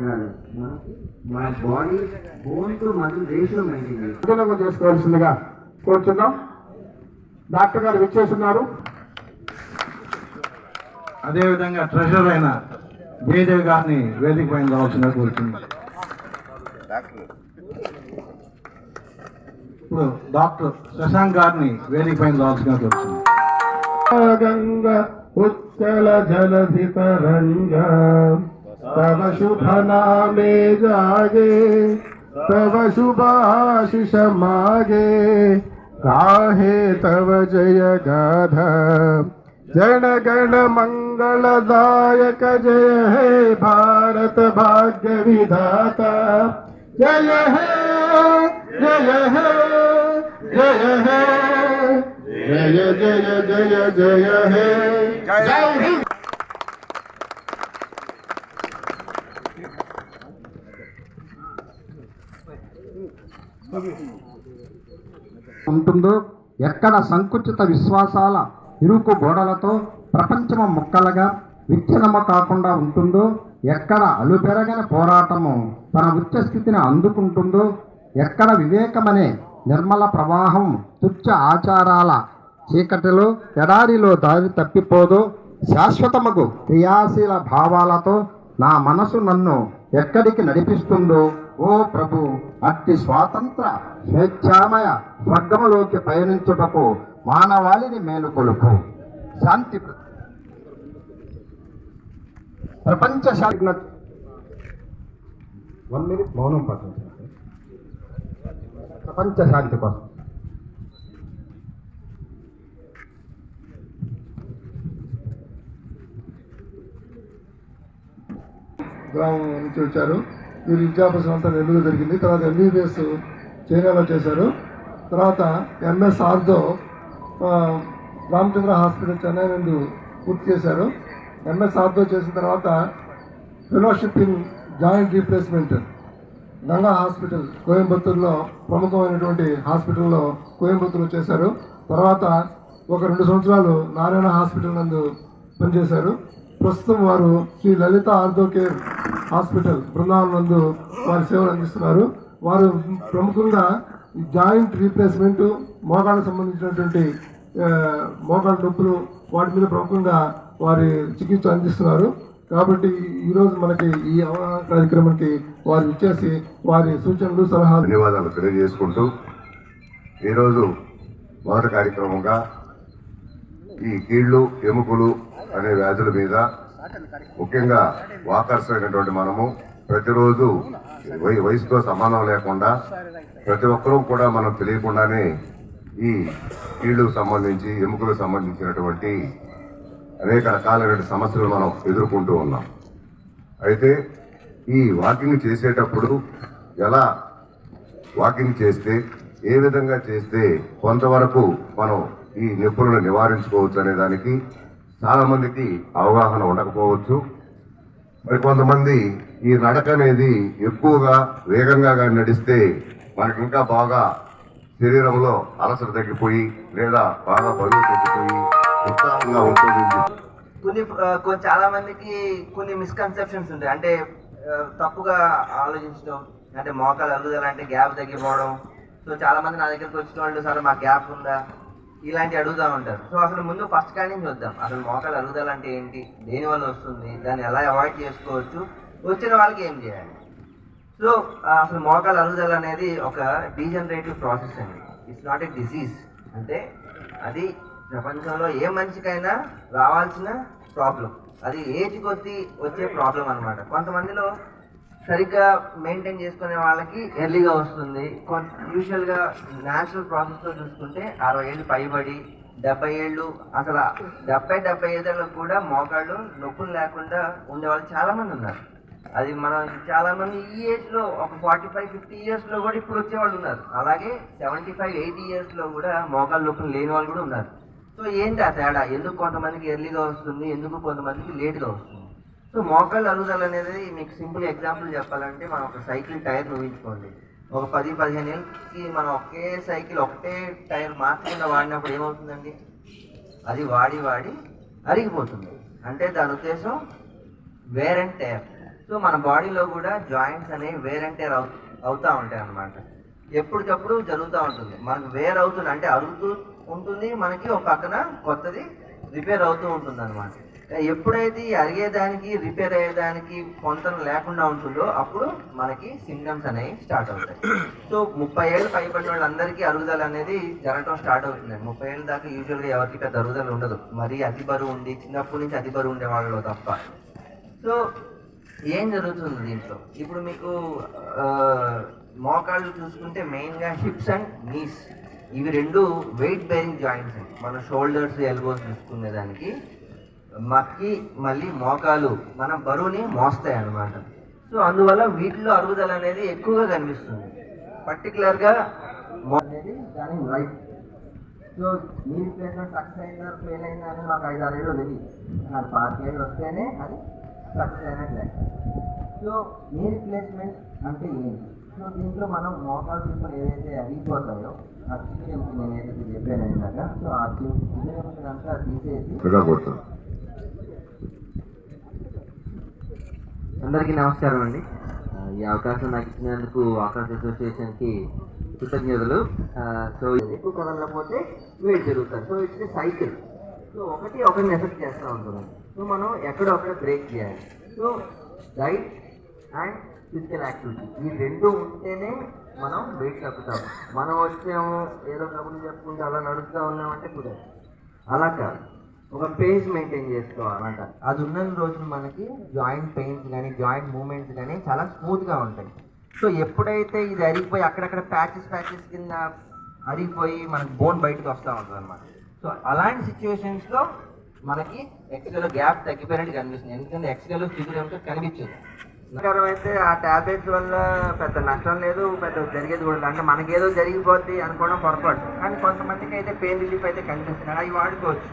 కాదు, మన బాడీ బోన్తో మనం రేషియో మెయింటైన్ చేసుకోవాల్సిందిగా కోరుచున్నాం. డాక్టర్ గారు విచ్చేస్తున్నారు. అదేవిధంగా ట్రెజరర్ అయిన జయదేవి గారిని వేదిక పైన రావాల్సిందిగా కోరుచున్నాం. ఇప్పుడు డాక్టర్ శశాంక్ గారిని వేదిక పైన రావాల్సిందిగా కోరుచున్నాం. గంగ ఉచ్చల జలధి తరంగ తవ శుభ నామే జాగే తవ శుభాశిష మాగే गाहे तव जय गाध जन गण मंगलदायक जय हे भारत भाग्य विधाता जय हे जय हे जय हे जय जय जय जय हे जय हिंद. ఉంటుందో, ఎక్కడ సంకుచిత విశ్వాసాల ఇరుకు గోడలతో ప్రపంచము ముక్కలుగా విచ్ఛిన్నము కాకుండా ఉంటుందో, ఎక్కడ అలుపెరగని పోరాటము తన ఉచ్చ స్థితిని అందుకుంటుందో, ఎక్కడ వివేకమనే నిర్మల ప్రవాహం తుచ్చ ఆచారాల చీకటిలో ఎడారిలో దారి తప్పిపోదో, శాశ్వతముకు క్రియాశీల భావాలతో నా మనసు నన్ను ఎక్కడికి నడిపిస్తుందో, ఓ ప్రభు అట్టి స్వాతంత్ర స్వేచ్ఛామయ స్వర్గములోకి పయనించుటకు మానవాళిని మేలుకొలుపు. శాంతి ప్రపంచ శాంతి. 1 minute మౌనం పాటించండి. ప్రపంచ శాంతి కోసం గ్రామం నుంచి వచ్చారు. వీరు విద్యాభ్యాసం అంతా నెల్లూరు జరిగింది. తర్వాత ఎంబీబీఎస్ చైనాలో చేశారు. తర్వాత MS ortho Ramachandra hospital Chennai నుండి పూర్తి చేశారు. ఎంఎస్ ఆర్దో చేసిన తర్వాత fellowship in joint replacement Ganga hospital కోయంబత్తూరులో ప్రముఖమైనటువంటి హాస్పిటల్లో కోయంబత్తూరులో చేశారు. తర్వాత ఒక 2 సంవత్సరాలు నారాయణ హాస్పిటల్ నందు పనిచేశారు. ప్రస్తుతం వారు శ్రీ లలిత ఆర్థో కేర్ హాస్పిటల్ బృందావనం నందు వారి సేవలు అందిస్తున్నారు. వారు ప్రముఖంగా జాయింట్ రీప్లేస్మెంట్, మోకాళ్ళకు సంబంధించినటువంటి మోకాళ్ళ నొప్పులు వాటి మీద ప్రముఖంగా వారి చికిత్స అందిస్తున్నారు. కాబట్టి ఈరోజు మనకి ఈ అవగాహన కార్యక్రమానికి వారు ఇచ్చేసి వారి సూచనలు సలహాలు ధన్యవాదాలు తెలియజేసుకుంటూ, ఈరోజు మొదటి కార్యక్రమంగా ఈ కీళ్ళు ఎముకలు అనే వ్యాధుల మీద ముఖ్యంగా వాకర్స్ అయినటువంటి మనము ప్రతిరోజు వయసుతో సంబంధం లేకుండా ప్రతి ఒక్కరూ కూడా మనం తెలియకుండానే ఈ కీళ్ళకు సంబంధించి ఎముకలకు సంబంధించినటువంటి అనేక రకాలైన సమస్యలు మనం ఎదుర్కొంటూ ఉన్నాం. అయితే ఈ వాకింగ్ చేసేటప్పుడు ఎలా వాకింగ్ చేస్తే, ఏ విధంగా చేస్తే కొంతవరకు మనం ఈ నొప్పులను నివారించుకోవచ్చు అనే దానికి చాలామందికి అవగాహన ఉండకపోవచ్చు. మరి కొంతమంది ఈ నడక అనేది ఎక్కువగా వేగంగా కానీ నడిస్తే మనకి ఇంకా బాగా శరీరంలో అలసట తగ్గిపోయి లేదా బాగా బరువు తగ్గిపోయి ఉత్సాహంగా ఉంటుంది. చాలా మందికి కొన్ని మిస్కన్సెప్షన్స్ ఉంటాయి. అంటే తప్పుగా ఆలోచించడం, అంటే మోకాలు అరుగుదలంటే గ్యాప్ తగ్గిపోవడం. సో చాలా మంది నా దగ్గరికి వచ్చిన వాళ్ళు, సరే మాకు గ్యాప్ ఉందా ఇలాంటి అడుగుతూ ఉంటారు. సో అసలు ముందు ఫస్ట్ కానీ చూద్దాం, అసలు మోకాలు అరుగుదల అంటే ఏంటి, దేనివల్ల వస్తుంది, దాన్ని ఎలా అవాయిడ్ చేసుకోవచ్చు, వచ్చిన వాళ్ళకి ఏం చేయాలి. సో అసలు మోకాలు అరుగుదల అనేది ఒక డీజనరేటివ్ ప్రాసెస్ అండి. It's not a disease. అంటే అది ప్రపంచంలో ఏ మనిషికైనా రావాల్సిన ప్రాబ్లం, అది ఏజ్ కొద్దీ వచ్చే ప్రాబ్లం అనమాట. కొంతమందిలో సరిగ్గా మెయింటైన్ చేసుకునే వాళ్ళకి ఎర్లీగా వస్తుంది. యూజువల్గా న్యాచురల్ ప్రాసెస్లో చూసుకుంటే 60 ఏళ్ళు పైబడి 70 ఏళ్ళు, అసలు 70-75 ఏళ్ళకు కూడా మోకాళ్ళు నొప్పులు లేకుండా ఉండేవాళ్ళు చాలామంది ఉన్నారు. అది మనం చాలామంది ఈ ఏజ్లో ఒక 45-50 ఇయర్స్లో కూడా ఇప్పుడు వచ్చేవాళ్ళు ఉన్నారు. అలాగే 75-80 ఇయర్స్లో కూడా మోకాళ్ళ నొప్పులు లేని వాళ్ళు కూడా ఉన్నారు. సో ఏంటి ఆ తేడా, ఎందుకు కొంతమందికి ఎర్లీగా వస్తుంది, ఎందుకు కొంతమందికి లేట్గా వస్తుంది. సో మోకాళ్ళ అరుగుదల అనేది మీకు సింపుల్ ఎగ్జాంపుల్ చెప్పాలంటే, మనం ఒక సైకిల్ టైర్ ఊహించుకోండి. ఒక 10-15 ఏళ్ళకి మనం ఒకే సైకిల్ ఒకటే టైర్ మార్చకుండా వాడినప్పుడు ఏమవుతుందండి, అది వాడి అరిగిపోతుంది. అంటే దాని ఉద్దేశం wear and tear. So so మన బాడీలో కూడా జాయింట్స్ అనేవి వేర్ అండ్ టేర్ అవుతూ ఉంటాయి అన్నమాట. ఎప్పటికప్పుడు జరుగుతూ ఉంటుంది. మనకు వేర్ అవుతుంది అంటే అరుగుతూ ఉంటుంది, మనకి ఒక పక్కన కొత్తది రిపేర్ అవుతూ ఉంటుంది అనమాట. ఎప్పుడైతే ఈ అరిగేదానికి రిపేర్ అయ్యేదానికి పొంతన లేకుండా ఉంటుందో అప్పుడు మనకి సింటమ్స్ అనేవి స్టార్ట్ అవుతాయి. సో 30 ఏళ్ళు పైబడిన వాళ్ళందరికీ అరుగుదల అనేది జరగడం స్టార్ట్ అవుతుంది. 30 ఏళ్ళ దాకా యూజువల్గా ఎవరికి పెద్ద అరుగుదల ఉండదు, మరి అతి బరువు ఉండి చిన్నప్పటి నుంచి అతి బరువు ఉండే వాళ్ళు తప్ప. సో ఏం జరుగుతుంది దీంట్లో? ఇప్పుడు మీకు మోకాళ్ళు చూసుకుంటే మెయిన్గా హిప్స్ అండ్ నీస్, ఇవి రెండు వెయిట్ బేరింగ్ జాయింట్స్. మన షోల్డర్స్ ఎల్బోస్ చూసుకునేదానికి మక్కి మళ్ళీ మోకాలు మన బరువుని మోస్తాయి అన్నమాట. సో అందువల్ల వీటిలో అరుగుదల అనేది ఎక్కువగా కనిపిస్తుంది. పర్టికులర్గా అనేది దాని లైఫ్. సో మీ రిప్లేస్మెంట్ సక్సెస్ అయిందా ఫెయిల్ అయిందా అని మాకు 5-6 ఏళ్ళు తెలియదు. అది 5 ఏళ్ళు వస్తేనే అది సక్సెస్ అయినట్లే. సో మీ రిప్లేస్మెంట్ అంటే ఏంటి? సో దీంట్లో మనం మోకాలు తీసుకొని ఏదైతే అరిగిపోతాయో ఆ చికెన్ నేను ఏదైతే చెప్పాను ఇందాక, సో ఆ చికెన్ అంతా తీసేసి. అందరికీ నమస్కారం అండి. ఈ అవకాశం నాకు ఇచ్చినందుకు ఆకాశ్ అసోసియేషన్కి కృతజ్ఞతలు. సో ఎక్కువ కదలకపోతే వెయిట్ జరుగుతుంది. So it's cycle. సో ఒకరిని ఎఫెక్ట్ చేస్తూ ఉంటుంది. సో మనం ఎక్కడొక్కడ బ్రేక్ చేయాలి. So diet and physical activity ఈ రెండు ఉంటేనే మనం వెయిట్ తగ్గుతాము. మనం వచ్చాము ఏదో కబుర్లు చెప్పుకుంటూ అలా నడుస్తూ ఉన్నామంటే కుదరదు. అలా కాదు, ఒక పేస్ మెయింటైన్ చేసుకోవాలంట. అది ఉన్న రోజులు మనకి జాయింట్ పెయిన్స్ కానీ జాయింట్ మూమెంట్స్ కానీ చాలా స్మూత్గా ఉంటాయి. సో ఎప్పుడైతే ఇది అరిగిపోయి అక్కడక్కడ ప్యాచెస్ కింద అరిగిపోయి మనకి బోన్ బయటకు వస్తూ ఉంటుంది అనమాట. సో అలాంటి సిచ్యువేషన్స్లో మనకి ఎక్స్రేలో గ్యాప్ తగ్గిపోయినట్టు కనిపిస్తుంది. ఎందుకంటే ఎక్స్రేలో చిగురు ఏమిటో కనిపించదు. నష్టకరం అయితే ఆ ట్యాబ్లెట్స్ వల్ల పెద్ద నష్టం లేదు, పెద్ద జరిగేది కూడా. అంటే మనకేదో జరిగిపోద్ది అనుకోవడం పొరపాటు. కానీ కొంతమందికి అయితే పెయిన్ రిలీఫ్ అయితే కనిపిస్తుంది. అవి వాడుకోవచ్చు.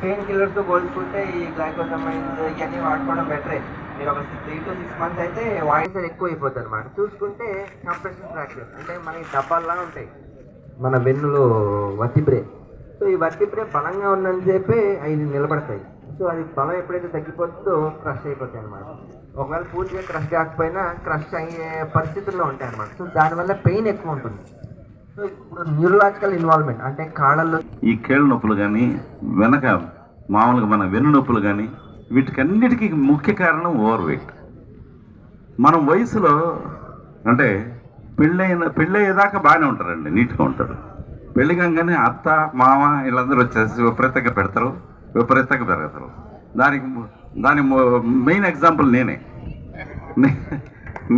పెయిన్ కిల్లర్స్తో పోల్చుకుంటే ఈ గ్లైకోసమైన్స్ ఇవన్నీ వాడుకోవడం బెటరే. మీరు ఒక 3 to 6 months అయితే వాయిస్ ఎక్కువ అయిపోతుంది అనమాట. చూసుకుంటే కంప్రెషన్ ఫ్రాక్చర్ అంటే మనకి డబ్బాల్లా ఉంటాయి మన వెన్నులో వర్టిబ్రే. సో ఈ వర్టిబ్రే బలంగా ఉన్నంతసేపే అవి నిలబడతాయి. సో అది బలం ఎప్పుడైతే తగ్గిపోతుందో క్రష్ అయిపోతాయి అనమాట. ఒకవేళ పూర్తిగా క్రష్ కాకపోయినా క్రష్ అయ్యే పరిస్థితుల్లో ఉంటాయి అనమాట. సో దానివల్ల పెయిన్ ఎక్కువ ఉంటుంది. సో ఇప్పుడు న్యూరలాజికల్ ఇన్వాల్వ్మెంట్ అంటే కాళ్ళల్లో ఈ కీళ్ళ నొప్పులు కానీ వెనక మామూలుగా మన వెన్ను నొప్పులు కానీ వీటికన్నిటికీ ముఖ్య కారణం ఓవర్ వెయిట్. మనం వయసులో అంటే పెళ్ళయ్యేదాకా బాగానే ఉంటారండి, నీట్గా ఉంటారు. పెళ్లి కాగానే అత్త మామ వీళ్ళందరూ వచ్చేసి విపరీతంగా పెడతారు, విపరీతంగా పెరుగుతారు. దాని మెయిన్ ఎగ్జాంపుల్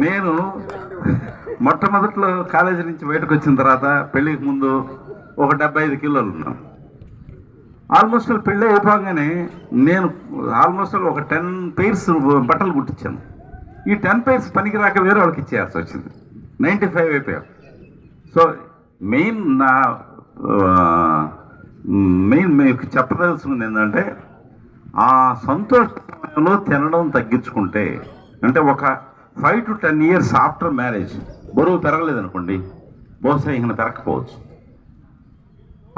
నేను మొట్టమొదట్లో కాలేజీ నుంచి బయటకు వచ్చిన తర్వాత పెళ్ళికి ముందు ఒక 75 కిలోలు ఉన్నాను. ఆల్మోస్ట్ పెళ్ళి అయిపోగానే నేను ఆల్మోస్ట్ ఒక 10 pairs బట్టలు కుట్టించాను. ఈ 10 pairs పనికి రాక వేరే వాళ్ళకి ఇచ్చేయాల్సి వచ్చింది. 95 అయిపోయారు. సో మెయిన్ మీకు చెప్పదలుచుకుంది ఏంటంటే ఆ సంతోషంలో తినడం తగ్గించుకుంటే, అంటే ఒక 5 to 10 years ఆఫ్టర్ మ్యారేజ్ బరువు పెరగలేదనుకోండి, బహుశా ఇంక పెరగకపోవచ్చు.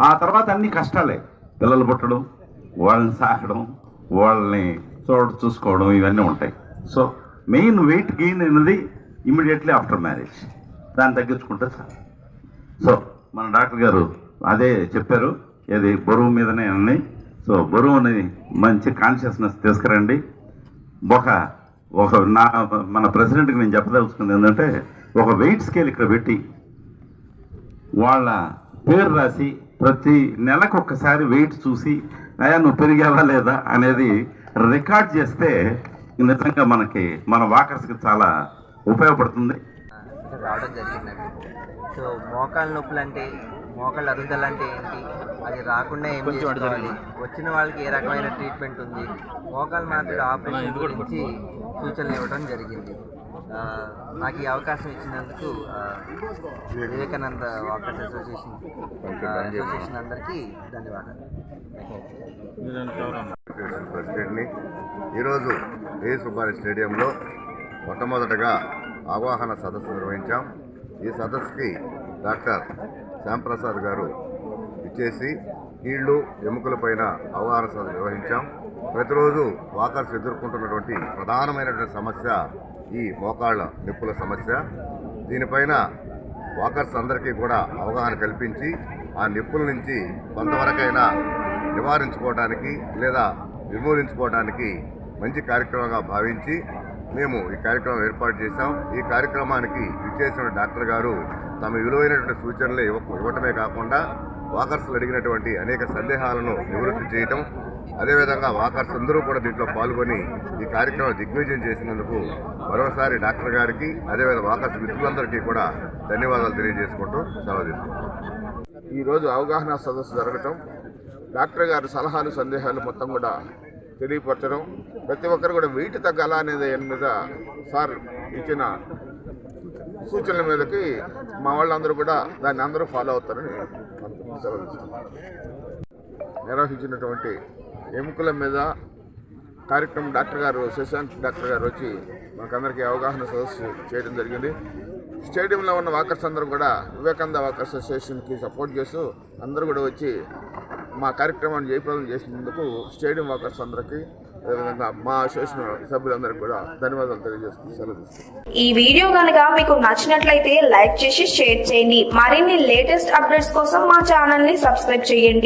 ఆ తర్వాత అన్ని కష్టాలే, పిల్లలు పుట్టడం, వాళ్ళని సాకడం, వాళ్ళని చూసుకోవడం, ఇవన్నీ ఉంటాయి. సో మెయిన్ వెయిట్ గెయిన్ అనేది ఇమీడియట్లీ ఆఫ్టర్ మ్యారేజ్. దాన్ని తగ్గించుకుంటే సార్. సో మన డాక్టర్ గారు అదే చెప్పారు, ఏది బరువు మీదనే అన్నీ. సో బరువు అనేది మంచి కాన్షియస్నెస్ తీసుకురండి. మన ప్రెసిడెంట్కి నేను చెప్పదలుచుకుంది ఏంటంటే, ఒక వెయిట్ స్కేల్ ఇక్కడ పెట్టి వాళ్ళ పేరు రాసి ప్రతి నెలకు ఒక్కసారి వెయిట్ చూసి అయ్యా నువ్వు పెరిగావా లేదా అనేది రికార్డ్ చేస్తే నిజంగా మన వాకర్స్కి చాలా ఉపయోగపడుతుంది. రావడం జరిగిందండి. సో మోకాళ్ళ నొప్పులు అంటే, మోకాళ్ళ అరుగుదల అంటే ఏంటి, అది రాకుండా ఏం చేసుకోవాలి, వచ్చిన వాళ్ళకి ఏ రకమైన ట్రీట్మెంట్ ఉంది, మోకాళ్ళ మార్పిడి ఆపరేషన్ గురించి సూచనలు ఇవ్వడం జరిగింది. నాకు ఈ అవకాశం ఇచ్చినందుకు వివేకానంద వాకర్స్ అసోసియేషన్ అందరికీ ధన్యవాదాలు. ప్రెసిడెంట్ని ఈరోజు ఏ సుబ్బారి స్టేడియంలో మొట్టమొదటగా అవగాహన సదస్సు నిర్వహించాం. ఈ సదస్సుకి డాక్టర్ శ్యాంప్రసాద్ గారు ఇచ్చేసి కీళ్ళు ఎముకలపైన అవగాహన సదస్సు నిర్వహించాం. ప్రతిరోజు వాకర్స్ ఎదుర్కొంటున్నటువంటి ప్రధానమైనటువంటి సమస్య ఈ మోకాళ్ళ నొప్పుల సమస్య. దీనిపైన వాకర్స్ అందరికీ కూడా అవగాహన కల్పించి ఆ నొప్పుల నుంచి కొంతవరకైనా నివారించుకోవడానికి లేదా నిర్మూలించుకోవడానికి మంచి కార్యక్రమంగా భావించి మేము ఈ కార్యక్రమం ఏర్పాటు చేశాం. ఈ కార్యక్రమానికి ఇచ్చేసిన డాక్టర్ గారు తమ విలువైనటువంటి సూచనలు ఇవ్వటమే కాకుండా వాకర్స్లు అడిగినటువంటి అనేక సందేహాలను నివృత్తి చేయటం, అదేవిధంగా వాకర్స్ అందరూ కూడా దీంట్లో పాల్గొని ఈ కార్యక్రమం దిగ్విజయం చేసినందుకు మరోసారి డాక్టర్ గారికి అదేవిధంగా వాకర్స్ మిత్రులందరికీ కూడా ధన్యవాదాలు తెలియజేసుకుంటూ సెలవు తీసుకుంటాం. ఈరోజు అవగాహన సదస్సు జరగటం, డాక్టర్ గారి సలహాలు సందేహాలు మొత్తం కూడా తెలియపరచడం, ప్రతి ఒక్కరు కూడా వెయిట్ తగ్గాల అనేది మీద సార్ ఇచ్చిన సూచనల మీదకి మా వాళ్ళందరూ కూడా దాన్ని అందరూ ఫాలో అవుతారని సెలవు తీసుకుంటాం. నిర్వహించినటువంటి ఎముకల మీద కార్యక్రమం డాక్టర్ గారు శశాంత్ డాక్టర్ గారు వచ్చి మనకందరికీ అవగాహన సదస్సు చేయడం జరిగింది. స్టేడియంలో ఉన్న వాకర్స్ అందరూ కూడా వివేకానంద వాకర్స్ అసోసియేషన్కి సపోర్ట్ చేస్తూ అందరూ కూడా వచ్చి మా కార్యక్రమాన్ని జయప్రదం చేసినందుకు స్టేడియం వాకర్స్ అందరికీ అదేవిధంగా మా అసోసియేషన్ సభ్యులందరికీ కూడా ధన్యవాదాలు తెలియజేస్తూ సెలవు తీసుకుంటాం. ఈ వీడియో కనుక మీకు నచ్చినట్లయితే లైక్ చేసి షేర్ చేయండి. మరిన్ని లేటెస్ట్ అప్డేట్స్ కోసం మా ఛానల్ ని సబ్స్క్రైబ్ చేయండి.